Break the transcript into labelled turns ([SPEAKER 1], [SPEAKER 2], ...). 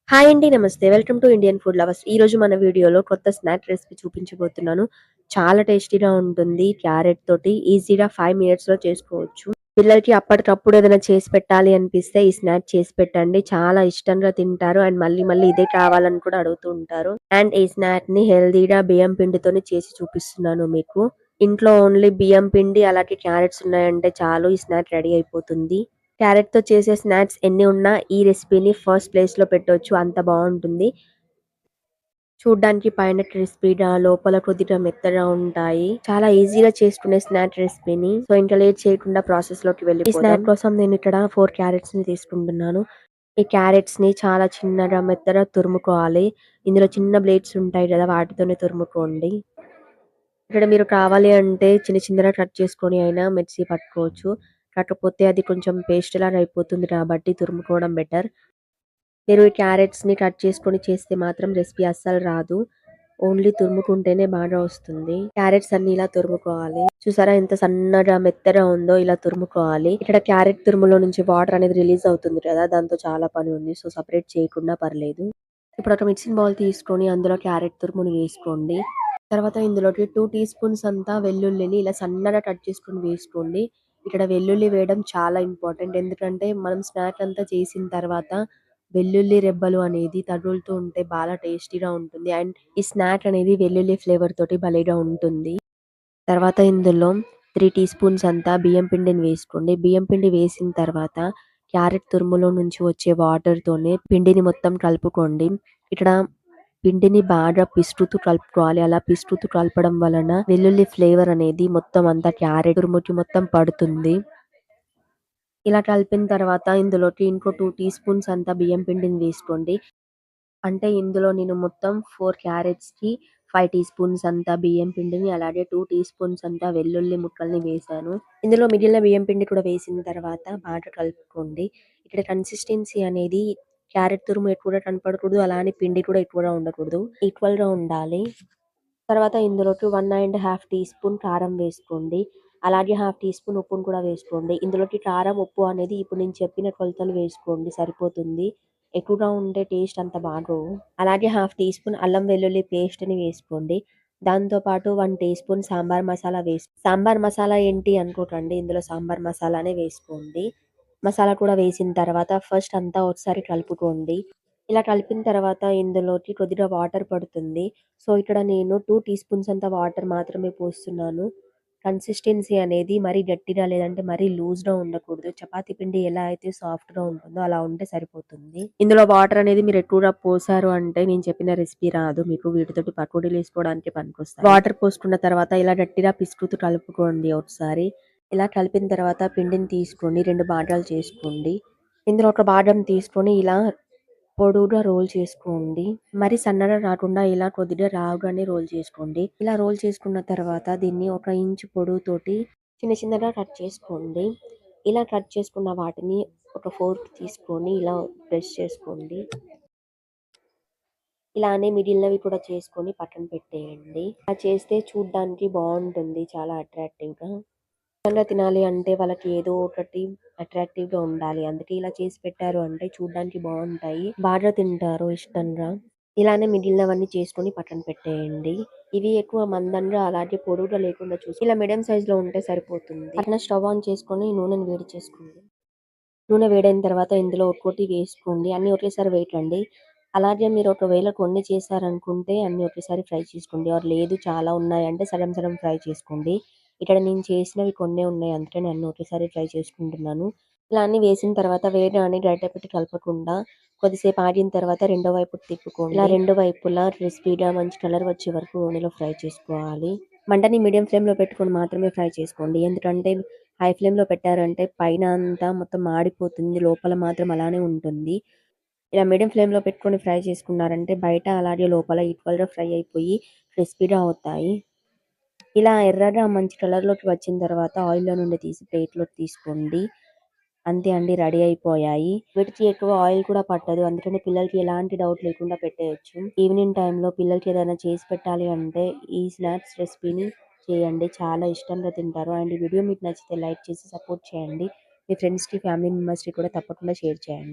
[SPEAKER 1] Hi అండి. నమస్తే. Welcome to Indian food lovers. ఈరోజు మన వీడియోలో కొత్త స్నాక్ రెసిపీ చూపించబోతున్నాను. చాలా టేస్టీగా ఉంటుంది. క్యారెట్ తోటి ఈజీగా 5 మినిట్స్‌లో చేసుకోవచ్చు. పిల్లలకి అప్పటికప్పుడు ఏదైనా చేసి పెట్టాలి అనిపిస్తే ఈ స్నాక్ చేసి పెట్టండి. చాలా ఇష్టంగా తింటారు. అండ్ మళ్ళీ మళ్ళీ ఇదే కావాలని కూడా అడుగుతూ ఉంటారు. అండ్ ఈ స్నాక్‌ని హెల్తీగా బియ్యం పిండితోని చేసి చూపిస్తున్నాను మీకు. ఇంట్లో ఓన్లీ బియ్యం పిండి అలాగే క్యారెట్స్ ఉన్నాయంటే చాలు ఈ స్నాక్ రెడీ అయిపోతుంది. క్యారెట్‌తో చేసే స్నాక్స్ ఎన్ని ఉన్నా ఈ రెసిపీని ఫస్ట్ ప్లేస్‌లో పెట్టొచ్చు. అంత బావుంటుంది. చూడ్డానికి పైన క్రిస్పీగా, లోపల కొద్దిగా మెత్తగా ఉంటాయి. చాలా ఈజీగా చేసుకునే స్నాక్ రెసిపీని. సో, ఇంకా లేట్ చేయకుండా ప్రాసెస్‌లోకి వెళ్ళిపోదాం. ఈ స్నాక్ కోసం నేను ఇక్కడ 4 క్యారెట్స్‌ని తీసుకుంటున్నాను. ఈ క్యారెట్స్‌ని చాలా చిన్నగా, మెత్తగా తురుముకోవాలి. ఇందులో చిన్న బ్లేడ్స్ ఉంటాయి కదా! వాటితోనే తురుముకోండి. ఇక్కడ మీరు కావాలి అంటే చిన్న చిన్నగా కట్ చేసుకొని అయినా మిక్సీ పట్టుకోవచ్చు. కాకపోతే అది కొంచెం పేస్ట్ లాగా అయిపోతుంది కాబట్టి తురుముకోవడం బెటర్. మీరు ఈ క్యారెట్స్‌ని కట్ చేసుకొని చేస్తే మాత్రం రెసిపీ అస్సలు రాదు. ఓన్లీ తురుముకుంటేనే బాగా వస్తుంది. క్యారెట్స్ అన్ని ఇలా తురుముకోవాలి. చూసారా ఎంత సన్నగా మెత్తగా ఉందో ఇలా తురుముకోవాలి. ఇక్కడ క్యారెట్ తురుములో నుంచి వాటర్ అనేది రిలీజ్ అవుతుంది కదా! దాంతో చాలా పని ఉంది. సో, సెపరేట్ చేయకుండా పర్లేదు. ఇప్పుడు ఒక మిక్సింగ్ బౌల్ తీసుకొని అందులో క్యారెట్ తురుముని వేసుకోండి. తర్వాత ఇందులోకి 2 టీ స్పూన్స్ అంతా వెల్లుల్లిని ఇలా సన్నగా కట్ చేసుకొని వేసుకోండి. ఇక్కడ వెల్లుల్లి వేయడం చాలా ఇంపార్టెంట్. ఎందుకంటే మనం స్నాక్ అంతా చేసిన తర్వాత వెల్లుల్లి రెబ్బలు అనేది తగులుతూ ఉంటే బాగా టేస్టీగా ఉంటుంది. అండ్ ఈ స్నాక్ అనేది వెల్లుల్లి ఫ్లేవర్ తోటి భలేగా ఉంటుంది. తర్వాత ఇందులో 3 టీ స్పూన్స్ అంతా బియ్యం పిండిని వేసుకోండి. బియ్యం పిండి వేసిన తర్వాత క్యారెట్ తురుములో నుంచి వచ్చే వాటర్‌తోనే పిండిని మొత్తం కలుపుకోండి. ఇక్కడ పిండిని బాగా పిసుకుతూ కలుపుకోవాలి. అలా పిసుకుతూ కలపడం వలన వెల్లుల్లి ఫ్లేవర్ అనేది మొత్తం అంతా క్యారెట్ తురుముకి మొత్తం పడుతుంది. ఇలా కలిపిన తర్వాత ఇందులోకి ఇంకో 2 టీ స్పూన్స్ అంతా బియ్యం పిండిని వేసుకోండి. అంటే ఇందులో నేను మొత్తం 4 క్యారెట్స్‌కి 5 టీ స్పూన్స్ అంతా బియ్యం పిండిని, అలాగే 2 టీ స్పూన్స్ అంతా వెల్లుల్లి ముక్కల్ని వేశాను. ఇందులో మిగిలిన బియ్యం పిండి కూడా వేసిన తర్వాత బాగా కలుపుకోండి. ఇక్కడ కన్సిస్టెన్సీ అనేది క్యారెట్ తురుము ఎక్కువగా కనపడకూడదు. అలానే పిండి కూడా ఎక్కువగా ఉండకూడదు. ఈక్వల్‌గా ఉండాలి. తర్వాత ఇందులోకి 1 ½ టీ స్పూన్ కారం వేసుకోండి. అలాగే హాఫ్ టీ స్పూన్ ఉప్పును కూడా వేసుకోండి. ఇందులోకి కారం, ఉప్పు అనేది ఇప్పుడు నేను చెప్పిన కొలతలు వేసుకోండి సరిపోతుంది. ఎక్కువగా ఉంటే టేస్ట్ అంత బాగోవు. అలాగే హాఫ్ టీ స్పూన్ అల్లం వెల్లుల్లి పేస్ట్‌ని వేసుకోండి. దాంతో పాటు 1 టీ స్పూన్ సాంబార్ మసాలా సాంబార్ మసాలా ఏంటి అనుకోకండి. ఇందులో సాంబార్ మసాలానే వేసుకోండి. మసాలా కూడా వేసిన తర్వాత ఫస్ట్ అంతా ఒకసారి కలుపుకోండి. ఇలా కలిపిన తర్వాత ఇందులోకి కొద్దిగా వాటర్ పడుతుంది. సో, ఇక్కడ నేను 2 టీ స్పూన్స్ అంత వాటర్ మాత్రమే పోస్తున్నాను. కన్సిస్టెన్సీ అనేది మరీ గట్టిగా లేదంటే మరీ లూజ్‌గా ఉండకూడదు. చపాతీ పిండి ఎలా అయితే సాఫ్ట్‌గా ఉంటుందో అలా ఉంటే సరిపోతుంది. ఇందులో వాటర్ అనేది మీరు ఎక్కువగా పోసారు అంటే నేను చెప్పిన రెసిపీ రాదు మీకు. వీటితోటి పకోడీలు ఏసుకోవడానికి పనికొస్తాయి. వాటర్ పోసుకున్న తర్వాత ఇలా గట్టిగా పిసుకుతూ కలుపుకోండి ఒకసారి. ఇలా కలిపిన తర్వాత పిండిని తీసుకొని 2 భాగాలు చేసుకోండి. ఇందులో ఒక భాగం తీసుకొని ఇలా పొడవుగా రోల్ చేసుకోండి. మరి సన్నగా కాకుండా ఇలా కొద్దిగా లావుగానే రోల్ చేసుకోండి. ఇలా రోల్ చేసుకున్న తర్వాత దీన్ని 1 ఇంచు పొడవుతోటి చిన్న చిన్నగా కట్ చేసుకోండి. ఇలా కట్ చేసుకున్న వాటిని ఒక ఫోర్క్ తీసుకొని ఇలా ప్రెస్ చేసుకోండి. ఇలానే మిగిలినవి కూడా చేసుకొని పక్కన పెట్టేయండి. అలా చేస్తే చూడ్డానికి బావుంటుంది చాలా అట్రాక్టివ్‌గా. ఇష్టంగా తినాలి అంటే వాళ్ళకి ఏదో ఒకటి అట్రాక్టివ్‌గా ఉండాలి. అందుకే ఇలా చేసి పెట్టారు అంటే చూడ్డానికి బావుంటాయి. బాగా తింటారు ఇష్టంగా. ఇలానే మిగిలినవన్నీ చేసుకొని పక్కన పెట్టేయండి. ఇవి ఎక్కువ మందంగా అలాగే పొడువుగా లేకుండా ఇలా మీడియం సైజ్‌లో ఉంటే సరిపోతుంది. పక్కన స్టవ్ ఆన్ చేసుకొని నూనెని వేడి చేసుకోండి. నూనె వేడైన తర్వాత ఇందులో ఒక్కోటి వేసుకోండి. అన్నీ ఒకేసారి వేయకండి. అలాగే మీరు ఒకవేళ కొన్ని చేశారనుకుంటే అన్నీ ఒకేసారి ఫ్రై చేసుకోండి. ఆర్ లేదు చాలా ఉన్నాయంటే సగం సగం ఫ్రై చేసుకోండి. ఇక్కడ నేను చేసినవి కొన్నే ఉన్నాయి. అందుకని అన్నీ ఒకేసారి ఫ్రై చేసుకుంటున్నాను. ఇలా అన్నీ వేసిన తర్వాత వేగానే గరిటె పెట్టి కలపకుండా కొద్దిసేపు ఆగిన తర్వాత రెండో వైపు తిప్పుకోండి. ఇలా రెండు వైపులా క్రిస్పీగా మంచి కలర్ వచ్చే వరకు నూనెలో ఫ్రై చేసుకోవాలి. మంటని మీడియం ఫ్లేమ్‌లో పెట్టుకొని మాత్రమే ఫ్రై చేసుకోండి. ఎందుకంటే హై ఫ్లేమ్‌లో పెట్టారంటే పైన అంతా మొత్తం మాడిపోతుంది. లోపల మాత్రం అలానే ఉంటుంది. ఇలా మీడియం ఫ్లేమ్‌లో పెట్టుకొని ఫ్రై చేసుకున్నారంటే బయట అలాగే లోపల ఈక్వల్‌గా ఫ్రై అయిపోయి క్రిస్పీగా అవుతాయి. ఇలా ఎర్రగా మంచి కలర్‌లోకి వచ్చిన తర్వాత ఆయిల్‌లో నుండి తీసి ప్లేట్‌లోకి తీసుకోండి. అంతే అండి, రెడీ అయిపోయాయి. వీటికి ఎక్కువ ఆయిల్ కూడా పట్టదు. అందుకని పిల్లలకి ఎలాంటి డౌట్ లేకుండా పెట్టేయొచ్చు. ఈవినింగ్ టైంలో పిల్లలకి ఏదైనా చేసి పెట్టాలి అంటే ఈ స్నాక్స్ రెసిపీని చేయండి. చాలా ఇష్టంగా తింటారు. అండ్ ఈ వీడియో మీకు నచ్చితే లైక్ చేసి సపోర్ట్ చేయండి. మీ ఫ్రెండ్స్‌కి, ఫ్యామిలీ మెంబర్స్‌కి కూడా తప్పకుండా షేర్ చేయండి.